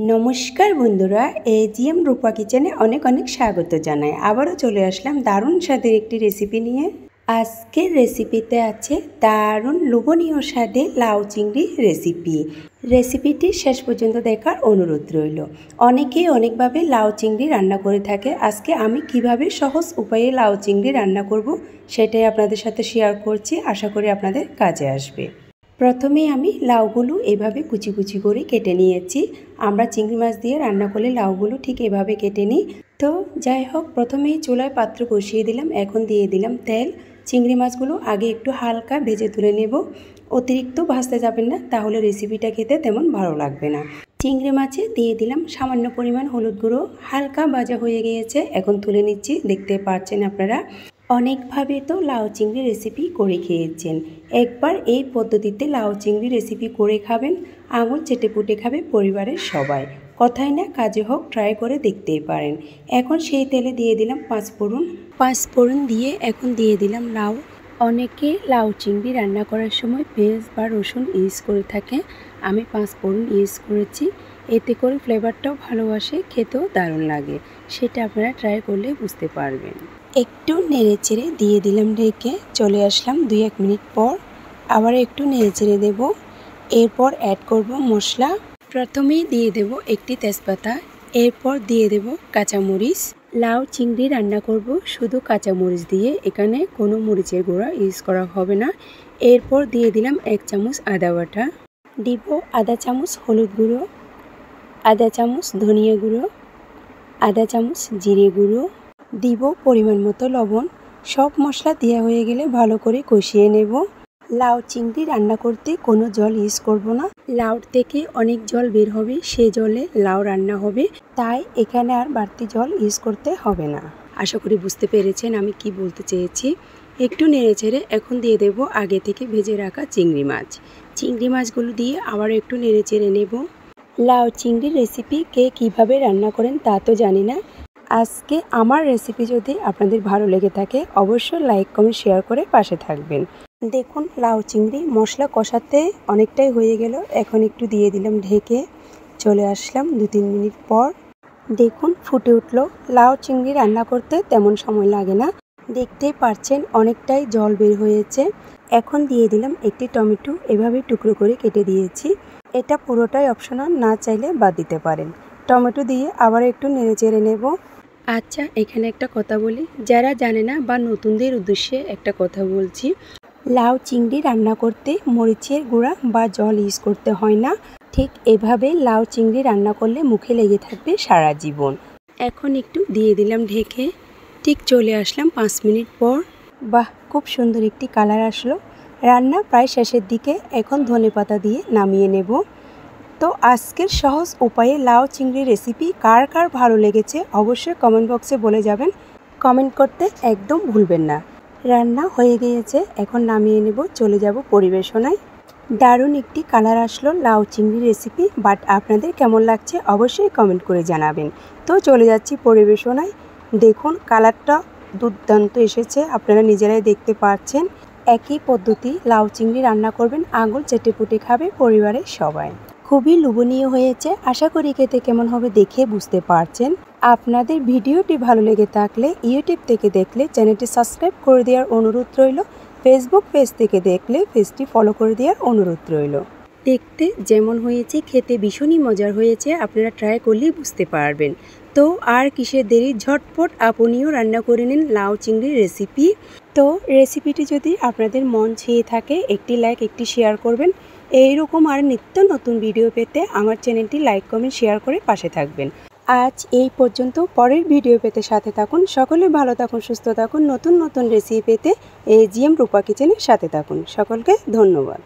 নমস্কার বন্ধুরা, এজিএম রূপা কিচেনে অনেক অনেক স্বাগত জানাই। আবারও চলে আসলাম দারুণ স্বাদের একটি রেসিপি নিয়ে। আজকের রেসিপিতে আছে দারুণ লোভনীয় স্বাদে লাউ চিংড়ি রেসিপিটি শেষ পর্যন্ত দেখার অনুরোধ রইল। অনেকেই অনেকভাবে লাউ চিংড়ি রান্না করে থাকে। আজকে আমি কিভাবে সহজ উপায়ে লাউ চিংড়ি রান্না করব সেটাই আপনাদের সাথে শেয়ার করছি। আশা করি আপনাদের কাজে আসবে। প্রথমে আমি লাউগুলো এভাবে কুচি কুচি করে কেটে নিয়েছি। আমরা চিংড়ি মাছ দিয়ে রান্না করলে লাউগুলো ঠিক এভাবে কেটে নিই। তো যাই হোক, প্রথমেই চুলায় পাত্র বসিয়ে দিলাম। এখন দিয়ে দিলাম তেল। চিংড়ি মাছগুলো আগে একটু হালকা ভেজে তুলে নেব। অতিরিক্ত ভাজতে যাবেন না, তাহলে রেসিপিটা খেতে তেমন ভালো লাগবে না। চিংড়ি মাছে দিয়ে দিলাম সামান্য পরিমাণ হলুদ গুঁড়ো। হালকা ভাজা হয়ে গিয়েছে, এখন তুলে নিচ্ছি। দেখতে পাচ্ছেন আপনারা, অনেকভাবে তো লাউ চিংড়ি রেসিপি করে খেয়েছেন। একবার এই পদ্ধতিতে লাউ চিংড়ি রেসিপি করে খাবেন, আঙুল চেটে পুটে খাবে পরিবারের সবাই। কথায় না কাজে হোক, ট্রাই করে দেখতেই পারেন। এখন সেই তেলে দিয়ে দিলাম পাঁচফোড়ন দিয়ে এখন দিয়ে দিলাম লাউ। অনেকে লাউ চিংড়ি রান্না করার সময় পেঁয়াজ বা রসুন ইউজ করে থাকে। আমি পাঁচফোড়ন ইউজ করেছি, এতে করে ফ্লেভারটাও ভালো আসে, খেতেও দারুণ লাগে। সেটা আপনারা ট্রাই করলে বুঝতে পারবেন। একটু নেড়ে চেড়ে দিয়ে দিলাম ঢেকে। চলে আসলাম 2-1 মিনিট পর, আবার একটু নেড়ে চেড়ে দেবো। এরপর অ্যাড করব মশলা। প্রথমেই দিয়ে দেব একটি তেজপাতা, এরপর দিয়ে দেব কাঁচামরিচ। লাউ চিংড়ি রান্না করব শুধু কাঁচামরিচ দিয়ে, এখানে কোনো মরিচের গুঁড়া ইউজ করা হবে না। এরপর দিয়ে দিলাম 1 চামচ আদা বাটা, দিব আধা চামচ হলুদ গুঁড়ো, আধা চামচ ধনিয়া গুঁড়ো, আধা চামচ জিরে গুঁড়ো, দিব পরিমাণ মতো লবণ। সব মশলা দেওয়া হয়ে গেলে ভালো করে কষিয়ে নেব। লাউ চিংড়ি রান্না করতে কোনো জল ইউজ করব না। লাউর থেকে অনেক জল বের হবে, সে জলে লাউ রান্না হবে, তাই এখানে আর বাড়তি জল ইউজ করতে হবে না। আশা করি বুঝতে পেরেছেন আমি কি বলতে চেয়েছি। একটু নেড়ে চেড়ে এখন দিয়ে দেব আগে থেকে ভেজে রাখা চিংড়ি মাছ। চিংড়ি মাছগুলো দিয়ে আবার একটু নেড়ে চেড়ে নেব। লাউ চিংড়ির রেসিপি কে কীভাবে রান্না করেন তা তো জানি না। আজকে আমার রেসিপি যদি আপনাদের ভালো লেগে থাকে, অবশ্যই লাইক কমেন্ট শেয়ার করে পাশে থাকবেন। দেখুন, লাউ চিংড়ি মশলা কষাতে অনেকটাই হয়ে গেল। এখন একটু দিয়ে দিলাম ঢেকে। চলে আসলাম 2-3 মিনিট পর। দেখুন ফুটে উঠলো। লাউ চিংড়ি রান্না করতে তেমন সময় লাগে না, দেখতেই পাচ্ছেন অনেকটাই জল বের হয়েছে। এখন দিয়ে দিলাম একটি টমেটো, এভাবে টুকরো করে কেটে দিয়েছি। এটা পুরোটাই অপশনাল, না চাইলে বাদ দিতে পারেন। টমেটো দিয়ে আবার একটু নেড়ে চেড়ে নেব। আচ্ছা, এখানে একটা কথা বলি, যারা জানে না বা নতুনদের উদ্দেশ্যে একটা কথা বলছি। লাউ চিংড়ি রান্না করতে মরিচের গুঁড়া বা জল ইউজ করতে হয় না। ঠিক এভাবে লাউ চিংড়ি রান্না করলে মুখে লেগে থাকবে সারা জীবন। এখন একটু দিয়ে দিলাম ঢেকে। ঠিক চলে আসলাম 5 মিনিট পর। বাহ, খুব সুন্দর একটি কালার আসলো। রান্না প্রায় শেষের দিকে। এখন ধনেপাতা দিয়ে নামিয়ে নেব। তো আজকের সহজ উপায়ে লাউ চিংড়ি রেসিপি কার কার ভালো লেগেছে অবশ্যই কমেন্ট বক্সে বলে যাবেন। কমেন্ট করতে একদম ভুলবেন না। রান্না হয়ে গিয়েছে, এখন নামিয়ে নেব। চলে যাব পরিবেশনায়। দারুণ একটি কালার আসলো লাউ চিংড়ি রেসিপি, বাট আপনাদের কেমন লাগছে অবশ্যই কমেন্ট করে জানাবেন। তো চলে যাচ্ছি পরিবেশনায়। দেখুন কালারটা দুর্দান্ত এসেছে, আপনারা নিজেরাই দেখতে পাচ্ছেন। একই পদ্ধতি লাউ চিংড়ি রান্না করবেন, আঙুল চেটে পুটে খাবে পরিবারের সবাই। খুবই লোভনীয় হয়েছে। আশা করি খেতে কেমন হবে দেখে বুঝতে পারছেন। আপনাদের ভিডিওটি ভালো লেগে থাকলে ইউটিউব থেকে দেখলে চ্যানেলটি সাবস্ক্রাইব করে দেওয়ার অনুরোধ রইল। ফেসবুক পেজ থেকে দেখলে পেজটি ফলো করে দেওয়ার অনুরোধ রইল। দেখতে যেমন হয়েছে খেতে ভীষণই মজার হয়েছে, আপনারা ট্রাই করলেই বুঝতে পারবেন। তো আর কিসের দেরি, ঝটপট আপনিও রান্না করে নিন লাউ চিংড়ির রেসিপি। তো রেসিপিটি যদি আপনাদের মন ছুঁয়ে থাকে, একটি লাইক একটি শেয়ার করবেন। এইরকম আর নিত্য নতুন ভিডিও পেতে আমার চ্যানেলটি লাইক কমেন্ট শেয়ার করে পাশে থাকবেন। আজ এই পর্যন্ত, পরের ভিডিও পেতে সাথে থাকুন। সকলে ভালো থাকুন, সুস্থ থাকুন। নতুন নতুন রেসিপি পেতে এজিএম রূপা কিচেনের সাথে থাকুন। সকলকে ধন্যবাদ।